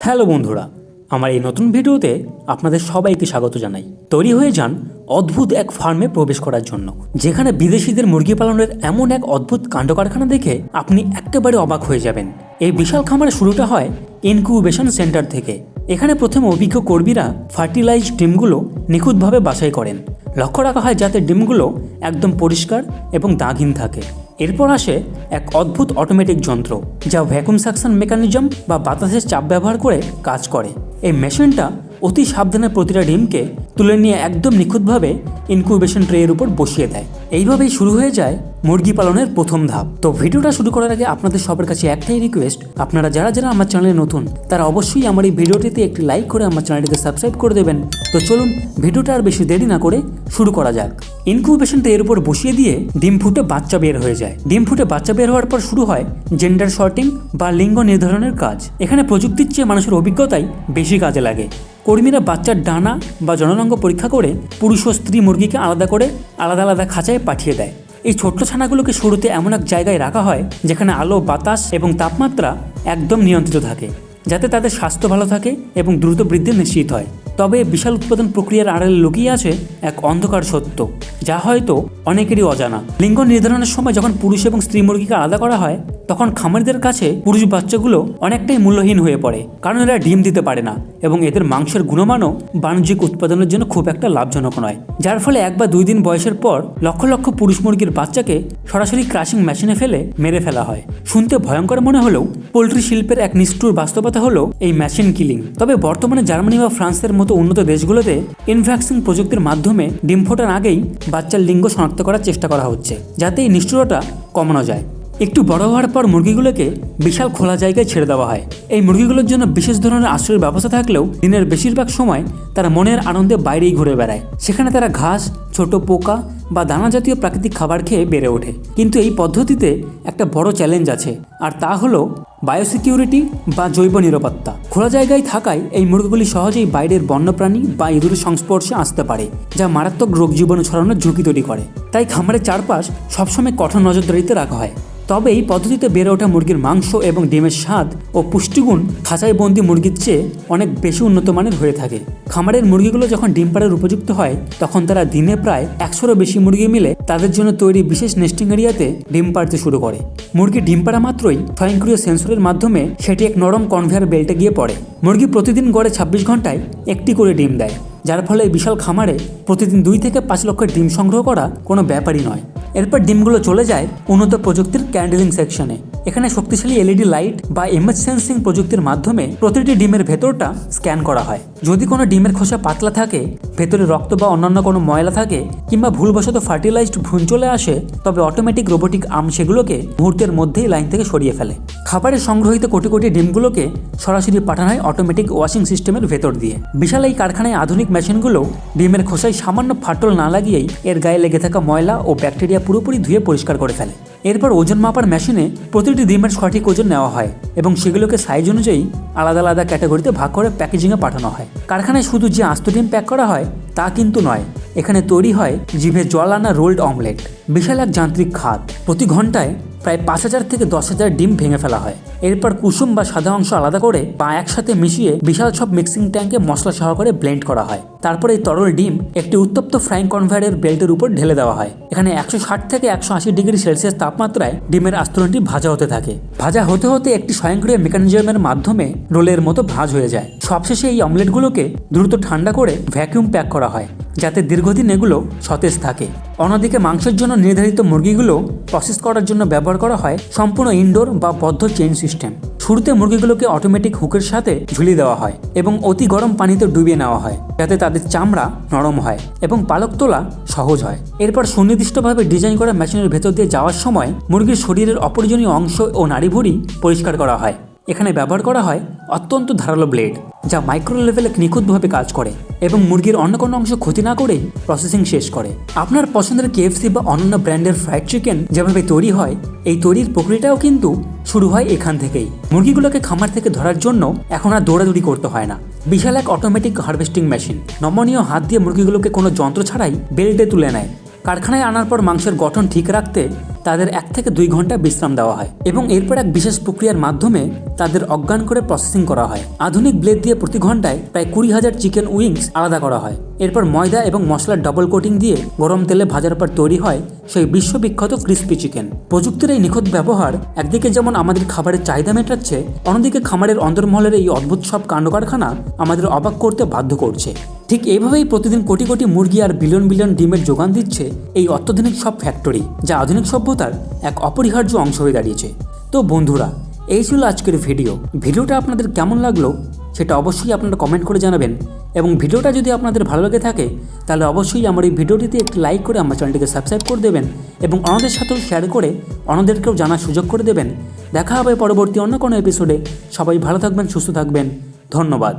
Hello বন্ধুরা, আমার এই নতুন ভিডিওতে আপনাদের সবাইকে স্বাগত জানাই। তৈরি হয়ে যান অদ্ভুত এক ফার্মে প্রবেশ করার জন্য, যেখানে বিদেশিদের মুরগি পালনের এমন এক অদ্ভুত কাণ্ডকারখানা দেখে আপনি একেবারে অবাক হয়ে যাবেন। এই বিশাল খামারের শুরুটা হয় ইনকিউবেশন সেন্টার থেকে। এখানে প্রথম অভিজ্ঞ কর্মীরা ফার্টিলাইজড ডিমগুলো নিখুঁতভাবে বাছাই করেন। লক্ষ্য রাখা হয় যাতে ডিমগুলো একদম পরিষ্কার এবং দাগহীন থাকে। এরপর আসে এক অদ্ভুত অটোমেটিক যন্ত্র, যা ভ্যাকুয়াম সাকশন মেকানিজম বা বাতাসের চাপ ব্যবহার করে কাজ করে। এই মেশিনটা অতি সাবধানে প্রতিটা ডিমকে তুলে নিয়ে একদম নিখুঁতভাবে ইনকিউবেশন ট্রের উপর বসিয়ে দেয়। এইভাবেই শুরু হয়ে যায় মুরগি পালনের প্রথম ধাপ। তো ভিডিওটা শুরু করার আগে আপনাদের সবার কাছে একটাই রিকোয়েস্ট, আপনারা যারা যারা আমার চ্যানেলে নতুন তারা অবশ্যই আমার এই ভিডিওটিতে একটি লাইক করে আমার চ্যানেলটিকে সাবস্ক্রাইব করে দেবেন। তো চলুন ভিডিওটা আর বেশি দেরি না করে শুরু করা যাক। ইনকিউবেশন ট্রের উপর বসিয়ে দিয়ে ডিম ফুটে বাচ্চা বের হয়ে যায়। ডিম ফুটে বাচ্চা বের হওয়ার পর শুরু হয় জেন্ডার শর্টিং বা লিঙ্গ নির্ধারণের কাজ। এখানে প্রযুক্তির চেয়ে মানুষের অভিজ্ঞতাই বেশি কাজে লাগে। কর্মীরা বাচ্চার ডানা বা জননাঙ্গ পরীক্ষা করে পুরুষ ও স্ত্রী মুরগিকে আলাদা করে আলাদা আলাদা খাঁচায় পাঠিয়ে দেয়। এই ছোট্ট ছানাগুলোকে শুরুতে এমন এক জায়গায় রাখা হয় যেখানে আলো, বাতাস এবং তাপমাত্রা একদম নিয়ন্ত্রিত থাকে, যাতে তাদের স্বাস্থ্য ভালো থাকে এবং দ্রুত বৃদ্ধি নিশ্চিত হয়। তবে বিশাল উৎপাদন প্রক্রিয়ার আড়ালে লুকিয়ে আছে এক অন্ধকার সত্য, যা হয়তো অনেকেরই অজানা। লিঙ্গ নির্ধারণের সময় যখন পুরুষ এবং স্ত্রী মুরগিকে আলাদা করা হয়, তখন খামারিদের কাছে পুরুষ বাচ্চাগুলো অনেকটাই মূল্যহীন হয়ে পড়ে, কারণ এরা ডিম দিতে পারে না এবং এদের মাংসের গুণমানও বাণিজ্যিক উৎপাদনের জন্য খুব একটা লাভজনক নয়। যার ফলে 1 বা 2 দিন বয়সের পর লক্ষ লক্ষ পুরুষ মুরগির বাচ্চাকে সরাসরি ক্রাশিং মেশিনে ফেলে মেরে ফেলা হয়। শুনতে ভয়ঙ্কর মনে হলেও পোল্ট্রি শিল্পের এক নিষ্ঠুর বাস্তবতা হলো এই মেশিন কিলিং। তবে বর্তমানে জার্মানি বা ফ্রান্সের মতো উন্নত দেশগুলোতে ইনভ্যাক্সিং প্রযুক্তির মাধ্যমে ডিম ফোটার আগেই বাচ্চার লিঙ্গ শনাক্ত করার চেষ্টা করা হচ্ছে, যাতে এই নিষ্ঠুরতা কমানো যায়। একটু বড় হওয়ার পর মুরগিগুলোকে বিশাল খোলা জায়গায় ছেড়ে দেওয়া হয়। এই মুরগিগুলোর জন্য বিশেষ ধরনের আশ্রয়ের ব্যবস্থা থাকলেও দিনের বেশিরভাগ সময় তারা মনের আনন্দে বাইরেই ঘুরে বেড়ায়। সেখানে তারা ঘাস, ছোট পোকা বা দানা জাতীয় প্রাকৃতিক খাবার খেয়ে বেড়ে ওঠে। কিন্তু এই পদ্ধতিতে একটা বড় চ্যালেঞ্জ আছে, আর তা হলো বায়োসিকিউরিটি বা জৈব নিরাপত্তা। খোলা জায়গায় থাকায় এই মুরগিগুলি সহজেই বাইরের বন্যপ্রাণী বা ইঁদুরের সংস্পর্শে আসতে পারে, যা মারাত্মক রোগ জীবাণু ছড়ানোর ঝুঁকি তৈরি করে। তাই খামারের চারপাশ সবসময় কঠোর নজরদারিতে রাখা হয়। তবে এই পদ্ধতিতে বেড়ে ওঠা মুরগির মাংস এবং ডিমের স্বাদ ও পুষ্টিগুণ খাঁচায় বন্দি মুরগির চেয়ে অনেক বেশি উন্নত মানের হয়ে থাকে। খামারের মুরগিগুলো যখন ডিম পাড়ার উপযুক্ত হয়, তখন তারা দিনে প্রায় 100-এরও বেশি মুরগি মিলে তাদের জন্য তৈরি বিশেষ নেস্টিং এরিয়াতে ডিম পাড়তে শুরু করে। মুরগি ডিম পাড়া মাত্রই স্বয়ংক্রিয় সেন্সরের মাধ্যমে সেটি এক নরম কনভেয়ার বেল্টে গিয়ে পড়ে। মুরগি প্রতিদিন গড়ে 26 ঘন্টায় একটি করে ডিম দেয়, যার ফলে এই বিশাল খামারে প্রতিদিন 2 থেকে 5 লক্ষ ডিম সংগ্রহ করা কোনো ব্যাপারই নয়। এরপর ডিমগুলো চলে যায় উন্নত প্রযুক্তির ক্যান্ডেলিং সেকশনে। এখানে শক্তিশালী এলইডি লাইট বা ইমেজ সেন্সিং প্রযুক্তির মাধ্যমে প্রতিটি ডিমের ভেতরটা স্ক্যান করা হয়। যদি কোনো ডিমের খোসা পাতলা থাকে, ভেতরে রক্ত বা অন্যান্য কোনো ময়লা থাকে, কিংবা ভুলবশত ফার্টিলাইজড ভ্রূণ চলে আসে, তবে অটোমেটিক রোবোটিক আর্ম সেগুলোকে মুহূর্তের মধ্যেই লাইন থেকে সরিয়ে ফেলে। খাবারে সংগ্রহীত কোটি কোটি ডিমগুলোকে সরাসরি পাঠানো হয় অটোমেটিক ওয়াশিং সিস্টেমের ভেতর দিয়ে। বিশাল এই কারখানায় আধুনিক মেশিনগুলো ডিমের খোসায় সামান্য ফাটল না লাগিয়েই এর গায়ে লেগে থাকা ময়লা ও ব্যাকটেরিয়া পুরোপুরি ধুয়ে পরিষ্কার করে ফেলে। এরপর ওজন মাপার মেশিনে প্রতিটি ডিমের সঠিক ওজন নেওয়া হয় এবং সেগুলোকে সাইজ অনুযায়ী আলাদা আলাদা ক্যাটাগরিতে ভাগ করে প্যাকেজিংয়ে পাঠানো হয়। কারখানায় শুধু যে আস্ত ডিম প্যাক করা হয় তা কিন্তু নয়, এখানে তৈরি হয় জিভে জল আনা রোল্ড অমলেট। বিশাল এক যান্ত্রিক খাত। প্রতি ঘন্টায় প্রায় 5000 থেকে 10,000 ডিম ভেঙে ফেলা হয়। এরপর কুসুম বা সাদা অংশ আলাদা করে বা একসাথে মিশিয়ে বিশাল সব মিক্সিং ট্যাঙ্কে মশলা সহকারে ব্লেন্ড করা হয়। তারপর এই তরল ডিম একটি উত্তপ্ত ফ্রাইং কনভেয়ারের বেল্টের উপর ঢেলে দেওয়া হয়। এখানে 160 থেকে 180 ডিগ্রি সেলসিয়াস তাপমাত্রায় ডিমের আস্তরণটি ভাজা হতে থাকে। ভাজা হতে হতে একটি স্বয়ংক্রিয় মেকানিজমের মাধ্যমে রোলের মতো ভাঁজ হয়ে যায়। সবশেষে এই অমলেটগুলোকে দ্রুত ঠান্ডা করে ভ্যাকুয়াম প্যাক করা হয়, যাতে দীর্ঘদিন এগুলো সতেজ থাকে। অন্যদিকে মাংসের জন্য নির্ধারিত মুরগিগুলো প্রসেস করার জন্য ব্যবহার করা হয় সম্পূর্ণ ইনডোর বা বদ্ধ চেইন সিস্টেম। শুরুতে মুরগিগুলোকে অটোমেটিক হুকের সাথে ঝুলিয়ে দেওয়া হয় এবং অতি গরম পানিতে ডুবিয়ে নেওয়া হয়, যাতে তাদের চামড়া নরম হয় এবং পালক তোলা সহজ হয়। এরপর সুনির্দিষ্টভাবে ডিজাইন করা মেশিনের ভেতর দিয়ে যাওয়ার সময় মুরগির শরীরের অপ্রয়োজনীয় অংশ ও নাড়িভুঁড়ি পরিষ্কার করা হয়। এখানে ব্যবহার করা হয় অত্যন্ত ধারালো ব্লেড, যা মাইক্রো লেভেলে নিখুঁতভাবে কাজ করে এবং মুরগির অন্য কোনো অংশ ক্ষতি না করেই প্রসেসিং শেষ করে। আপনার পছন্দের KFC বা অন্যান্য ব্র্যান্ডের ফ্রাইড চিকেন যেভাবে তৈরি হয়, এই তৈরির প্রক্রিয়াটাও কিন্তু শুরু হয় এখান থেকেই। মুরগিগুলোকে খামার থেকে ধরার জন্য এখন আর দৌড়াদৌড়ি করতে হয় না। বিশাল এক অটোমেটিক হারভেস্টিং মেশিন নমনীয় হাত দিয়ে মুরগিগুলোকে কোনো যন্ত্র ছাড়াই বেল্টে তুলে নেয় কারখানায় আনার পর মাংসের গঠন ঠিক রাখতে তাদের 1 থেকে 2 ঘন্টা বিশ্রাম দেওয়া হয় এবং এরপর এক বিশেষ প্রক্রিয়ার মাধ্যমে তাদের অজ্ঞান করে প্রসেসিং করা হয়। আধুনিক ব্লেড দিয়ে প্রতি ঘন্টায় প্রায় 20,000 চিকেন উইংস আলাদা করা হয়। এরপর ময়দা এবং মশলার ডাবল কোটিং দিয়ে গরম তেলে ভাজার পর তৈরি হয় সেই বিশ্ববিখ্যাত ক্রিস্পি চিকেন। প্রযুক্তির এই নিখুঁত ব্যবহার একদিকে যেমন আমাদের খাবারের চাহিদা মেটাচ্ছে, অন্যদিকে খামারের অন্দরমহলের এই অদ্ভুত সব কাণ্ডকারখানা আমাদের অবাক করতে বাধ্য করছে। ঠিক এইভাবেই প্রতিদিন কোটি কোটি মুরগি আর বিলিয়ন বিলিয়ন ডিমের যোগান দিচ্ছে এই অত্যাধুনিক সব ফ্যাক্টরি, যা আধুনিক সভ্যতার এক অপরিহার্য অংশ হয়ে দাঁড়িয়েছে। তো বন্ধুরা, এই ছিল আজকের ভিডিওটা আপনাদের কেমন লাগলো সেটা অবশ্যই আপনারা কমেন্ট করে জানাবেন এবং ভিডিওটা যদি আপনাদের ভালো লেগে থাকে তাহলে অবশ্যই আমার এই ভিডিওটিতে একটি লাইক করে আমার চ্যানেলটিকে সাবস্ক্রাইব করে দেবেন এবং অন্যদের সাথেও শেয়ার করে অন্যদেরকেও জানার সুযোগ করে দেবেন। দেখা হবে পরবর্তী অন্য কোনো এপিসোডে। সবাই ভালো থাকবেন, সুস্থ থাকবেন। ধন্যবাদ।